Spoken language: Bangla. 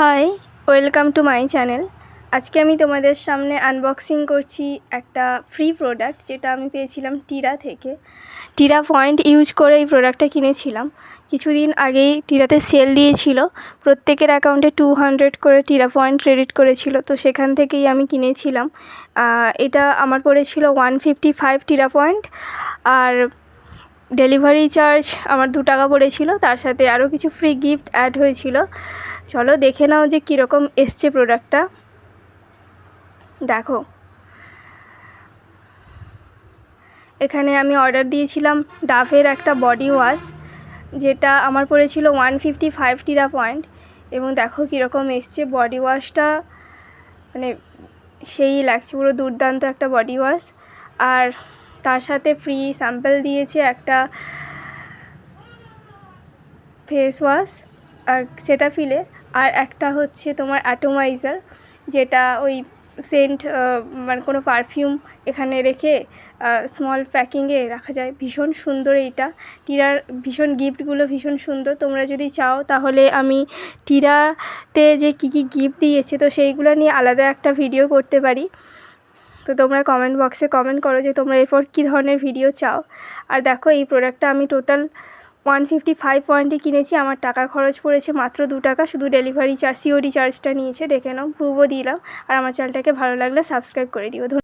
High, welcome to my channel. আজকে আমি তোমাদের সামনে আনবক্সিং করছি একটা ফ্রি প্রোডাক্ট, যেটা আমি পেয়েছিলাম টিরা থেকে। টিরা পয়েন্ট ইউজ করে এই প্রোডাক্টটা কিনেছিলাম। কিছুদিন আগেই টিরাতে সেল দিয়েছিল, প্রত্যেকের অ্যাকাউন্টে 200 করে টিরা পয়েন্ট ক্রেডিট করেছিল, তো সেখান থেকেই আমি কিনেছিলাম। এটা আমার পড়েছিল 155 টিরা পয়েন্ট, আর ডেলিভারি চার্জ আমার 2 টাকা পড়েছিল। তার সাথে আরও কিছু ফ্রি গিফট অ্যাড হয়েছিল। চলো দেখে নাও যে কীরকম এসছে প্রোডাক্টটা। দেখো, এখানে আমি অর্ডার দিয়েছিলাম ডাভের একটা বডি ওয়াশ, যেটা আমার পড়েছিল 155 টিরা পয়েন্ট। এবং দেখো কীরকম এসছে বডি ওয়াশটা, মানে সেই লাগছে, পুরো দুর্দান্ত একটা বডি ওয়াশ। আর তার সাথে ফ্রি স্যাম্পল দিয়েছে একটা ফেস ওয়াশ আর সেটাফিলে, আর একটা হচ্ছে তোমার অ্যাটোমাইজার, যেটা ওই সেন্ট মানে কোনো পারফিউম এখানে রেখে স্মল প্যাকিংয়ে রাখা যায়। ভীষণ সুন্দর এইটা। টিরার ভীষণ গিফটগুলো ভীষণ সুন্দর। তোমরা যদি চাও তাহলে আমি টিরাতে যে কী কী গিফট দিয়েছে তো সেইগুলো নিয়ে আলাদা একটা ভিডিও করতে পারি। তো তোমরা কমেন্ট বক্সে কমেন্ট করো যে তোমরা এরপর কী ধরনের ভিডিও চাও। আর দেখো, এই প্রোডাক্টটা আমি টোটাল 155 পয়েন্টে কিনেছি। আমার টাকা খরচ পড়েছে মাত্র 2 টাকা, শুধু ডেলিভারি চার্জ, সিওডি চার্জটা নিয়েছে। দেখে নাও, প্রুফও দিলাম। আর আমার চ্যানেলটাকে ভালো লাগলে সাবস্ক্রাইব করে দিও।